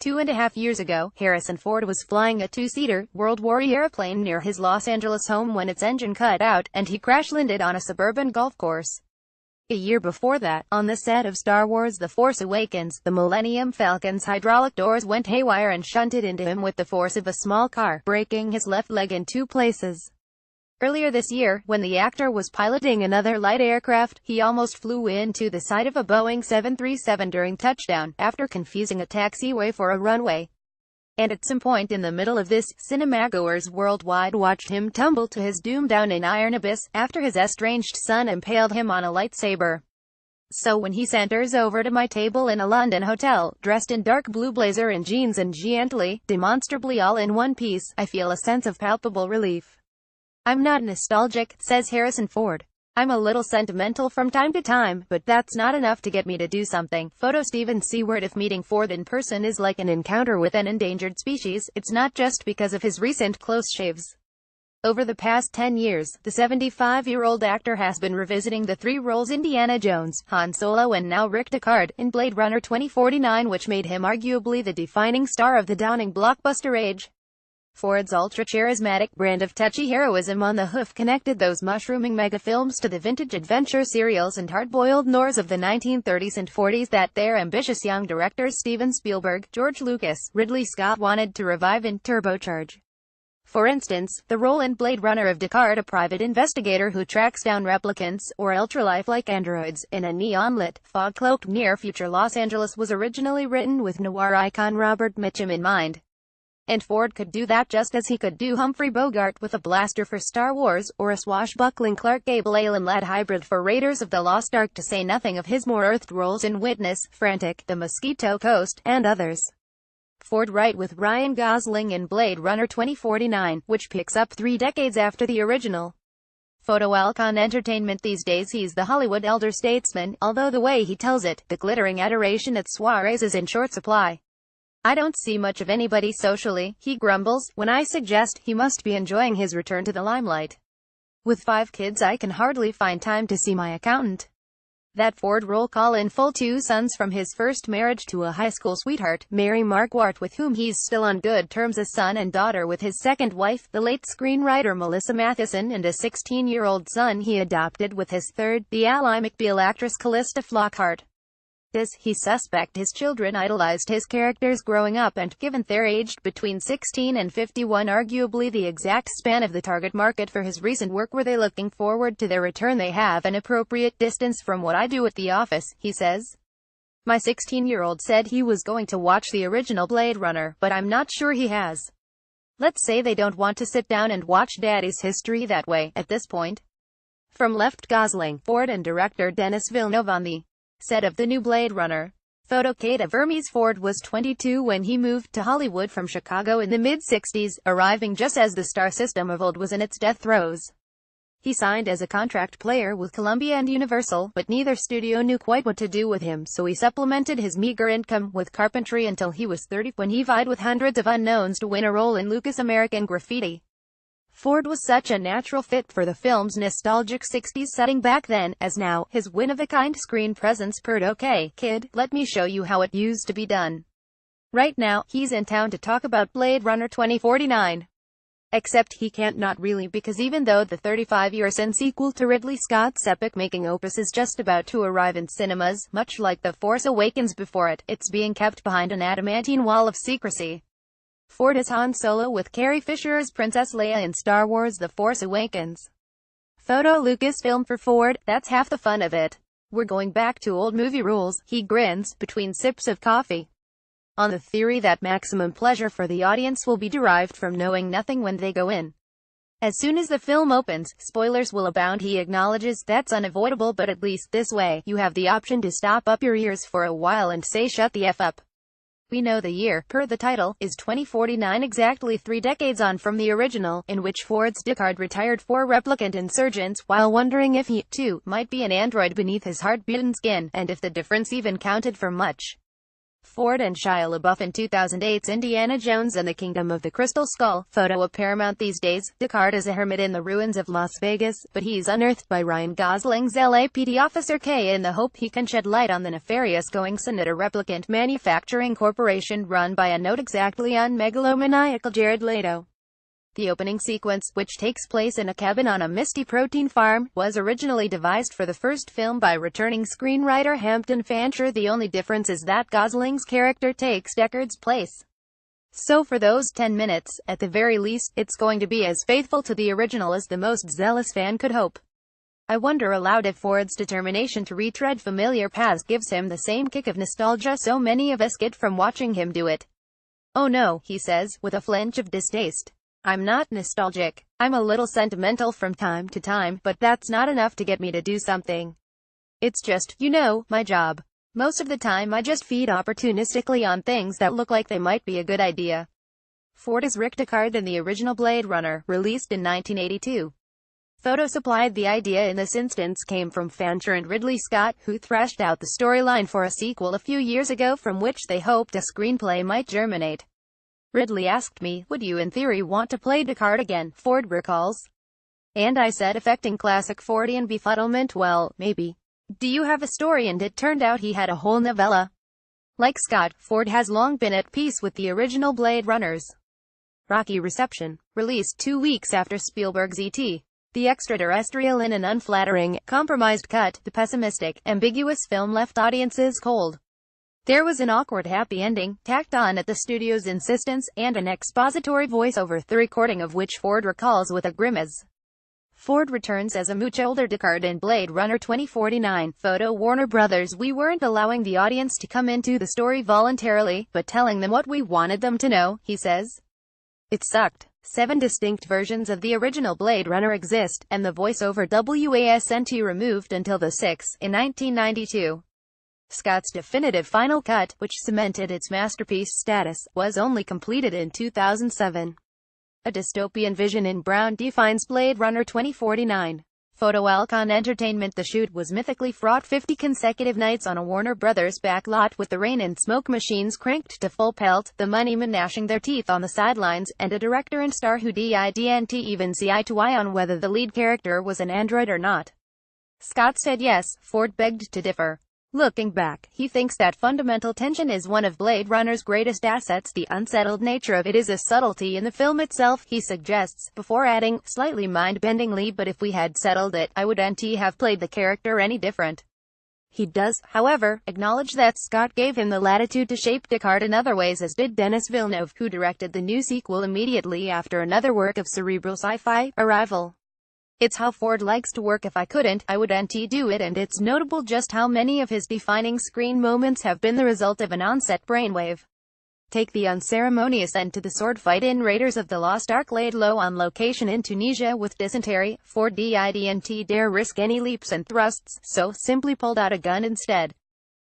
2.5 years ago, Harrison Ford was flying a two-seater World War II airplane near his Los Angeles home when its engine cut out, and he crash-landed on a suburban golf course. A year before that, on the set of Star Wars The Force Awakens, the Millennium Falcon's hydraulic doors went haywire and shunted into him with the force of a small car, breaking his left leg in 2 places. Earlier this year, when the actor was piloting another light aircraft, he almost flew into the side of a Boeing 737 during touchdown, after confusing a taxiway for a runway. And at some point in the middle of this, cinemagoers worldwide watched him tumble to his doom down an iron abyss, after his estranged son impaled him on a lightsaber. So when he saunters over to my table in a London hotel, dressed in dark blue blazer and jeans and gently, demonstrably all in one piece, I feel a sense of palpable relief. I'm not nostalgic, says Harrison Ford. I'm a little sentimental from time to time, but that's not enough to get me to do something. Photo Steven Seward. If meeting Ford in person is like an encounter with an endangered species, it's not just because of his recent close shaves. Over the past 10 years, the 75-year-old actor has been revisiting the 3 roles Indiana Jones, Han Solo and now Rick Deckard, in Blade Runner 2049, which made him arguably the defining star of the dawning blockbuster age. Ford's ultra-charismatic brand of touchy heroism on the hoof connected those mushrooming megafilms to the vintage adventure serials and hard-boiled noirs of the 1930s and 40s that their ambitious young directors Steven Spielberg, George Lucas, Ridley Scott wanted to revive and turbocharge. For instance, the role in Blade Runner of Deckard, a private investigator who tracks down replicants, or ultra-lifelike androids, in a neon-lit, fog-cloaked near-future Los Angeles, was originally written with noir icon Robert Mitchum in mind. And Ford could do that just as he could do Humphrey Bogart with a blaster for Star Wars, or a swashbuckling Clark Gable alien-led hybrid for Raiders of the Lost Ark, to say nothing of his more earthed roles in Witness, Frantic, The Mosquito Coast, and others. Ford right with Ryan Gosling in Blade Runner 2049, which picks up 3 decades after the original. Photo Alcon Entertainment. These days he's the Hollywood elder statesman, although the way he tells it, the glittering adoration at soirees, is in short supply. I don't see much of anybody socially, he grumbles, when I suggest he must be enjoying his return to the limelight. With 5 kids I can hardly find time to see my accountant. That Ford roll call in full. 2 sons from his first marriage to a high school sweetheart, Mary Marquardt, with whom he's still on good terms, a son and daughter with his second wife, the late screenwriter Melissa Matheson, and a 16-year-old son he adopted with his third, the Ally McBeal actress Callista Flockhart. He suspect his children idolized his characters growing up, and, given they're aged between 16 and 51, arguably the exact span of the target market for his recent work, were they looking forward to their return? They have an appropriate distance from what I do at the office, he says. My 16-year-old said he was going to watch the original Blade Runner, but I'm not sure he has. Let's say they don't want to sit down and watch Daddy's history that way, at this point. From left, Gosling, Ford and director Denis Villeneuve on the set of the new Blade Runner. Photo Kata Vermes. Ford was 22 when he moved to Hollywood from Chicago in the mid-60s, arriving just as the star system of old was in its death throes. He signed as a contract player with Columbia and Universal, but neither studio knew quite what to do with him, so he supplemented his meager income with carpentry until he was 30, when he vied with hundreds of unknowns to win a role in Lucas' American Graffiti. Ford was such a natural fit for the film's nostalgic 60s setting back then, as now. His one-of-a-kind screen presence purred, "Okay, kid, let me show you how it used to be done." Right now, he's in town to talk about Blade Runner 2049. Except he can't, not really, because even though the 35-year sequel to Ridley Scott's epic-making opus is just about to arrive in cinemas, much like The Force Awakens before it, it's being kept behind an adamantine wall of secrecy. Ford is Han Solo with Carrie Fisher as Princess Leia in Star Wars The Force Awakens. Photo Lucasfilm. For Ford, that's half the fun of it. We're going back to old movie rules, he grins, between sips of coffee. On the theory that maximum pleasure for the audience will be derived from knowing nothing when they go in. As soon as the film opens, spoilers will abound. He acknowledges that's unavoidable, but at least this way, you have the option to stop up your ears for a while and say shut the F up. We know the year, per the title, is 2049, exactly 3 decades on from the original, in which Ford's Deckard retired 4 replicant insurgents, while wondering if he, too, might be an android beneath his hard-beaten skin, and if the difference even counted for much. Ford and Shia LaBeouf in 2008's Indiana Jones and the Kingdom of the Crystal Skull. Photo of Paramount these days. Deckard is a hermit in the ruins of Las Vegas, but he's unearthed by Ryan Gosling's LAPD Officer K in the hope he can shed light on the nefarious goings-on at a replicant manufacturing corporation run by a not exactly megalomaniacal Jared Leto. The opening sequence, which takes place in a cabin on a misty protein farm, was originally devised for the first film by returning screenwriter Hampton Fancher. The only difference is that Gosling's character takes Deckard's place. So for those 10 minutes, at the very least, it's going to be as faithful to the original as the most zealous fan could hope. I wonder aloud if Ford's determination to retread familiar paths gives him the same kick of nostalgia so many of us get from watching him do it. "Oh no," he says, with a flinch of distaste. "I'm not nostalgic. I'm a little sentimental from time to time, but that's not enough to get me to do something. It's just, you know, my job. Most of the time I just feed opportunistically on things that look like they might be a good idea." Ford is Rick Deckard in the original Blade Runner, released in 1982. Photo supplied the idea in this instance came from Fancher and Ridley Scott, who thrashed out the storyline for a sequel a few years ago from which they hoped a screenplay might germinate. "Ridley asked me, would you in theory want to play Deckard again?" Ford recalls. "And I said, affecting classic Fordian befuddlement, well, maybe. Do you have a story?" And it turned out he had a whole novella. Like Scott, Ford has long been at peace with the original Blade Runners. Rocky reception. Released 2 weeks after Spielberg's E.T. The extraterrestrial in an unflattering, compromised cut, the pessimistic, ambiguous film left audiences cold. There was an awkward happy ending, tacked on at the studio's insistence, and an expository voiceover, the recording of which Ford recalls with a grimace. Ford returns as a much older Deckard in Blade Runner 2049. Photo Warner Brothers. "We weren't allowing the audience to come into the story voluntarily, but telling them what we wanted them to know," he says. "It sucked. 7 distinct versions of the original Blade Runner exist, and the voiceover wasn't removed until the 6th, in 1992. Scott's definitive final cut, which cemented its masterpiece status, was only completed in 2007. A dystopian vision in brown defines Blade Runner 2049. Photo Alcon Entertainment. The shoot was mythically fraught 50 consecutive nights on a Warner Brothers backlot with the rain and smoke machines cranked to full pelt, the moneymen gnashing their teeth on the sidelines, and a director and star who didn't even see eye to eye on whether the lead character was an android or not. Scott said yes, Ford begged to differ. Looking back, he thinks that fundamental tension is one of Blade Runner's greatest assets. The unsettled nature of it is a subtlety in the film itself, he suggests, before adding, slightly mind-bendingly, "But if we had settled it, I wouldn't have played the character any different." He does, however, acknowledge that Scott gave him the latitude to shape Deckard in other ways, as did Denis Villeneuve, who directed the new sequel immediately after another work of cerebral sci-fi, Arrival. "It's how Ford likes to work. If I couldn't, I wouldn't do it," and it's notable just how many of his defining screen moments have been the result of an on-set brainwave. Take the unceremonious end to the sword fight in Raiders of the Lost Ark, laid low on location in Tunisia with dysentery. Ford didn't dare risk any leaps and thrusts, so simply pulled out a gun instead.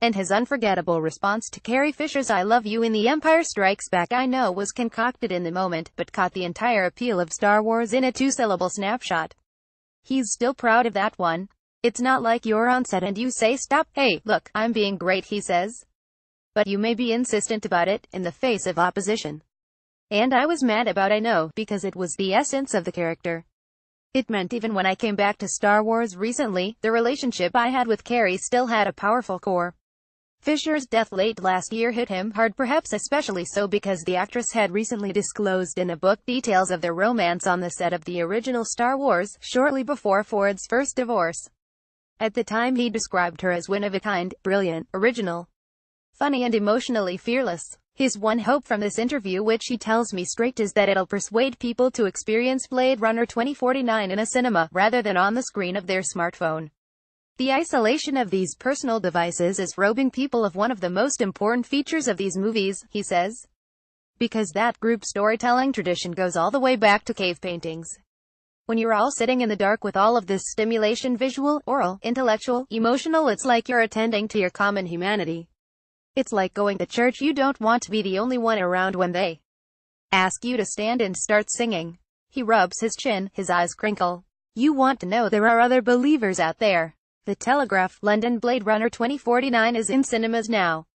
And his unforgettable response to Carrie Fisher's "I love you" in The Empire Strikes Back, I know was concocted in the moment, but caught the entire appeal of Star Wars in a 2-syllable snapshot. He's still proud of that one. "It's not like you're on set and you say stop. Hey, look, I'm being great," he says. "But you may be insistent about it, in the face of opposition. And I was mad about I know, because it was the essence of the character. It meant even when I came back to Star Wars recently, the relationship I had with Carrie still had a powerful core." Fisher's death late last year hit him hard, perhaps especially so because the actress had recently disclosed in a book details of their romance on the set of the original Star Wars, shortly before Ford's first divorce. At the time he described her as one of a kind, brilliant, original, funny and emotionally fearless. His one hope from this interview, which he tells me straight, is that it'll persuade people to experience Blade Runner 2049 in a cinema, rather than on the screen of their smartphone. The isolation of these personal devices is robbing people of one of the most important features of these movies, he says. Because that group storytelling tradition goes all the way back to cave paintings. When you're all sitting in the dark with all of this stimulation, visual, oral, intellectual, emotional, it's like you're attending to your common humanity. It's like going to church. You don't want to be the only one around when they ask you to stand and start singing. He rubs his chin, his eyes crinkle. You want to know there are other believers out there. The Telegraph, London. Blade Runner 2049 is in cinemas now.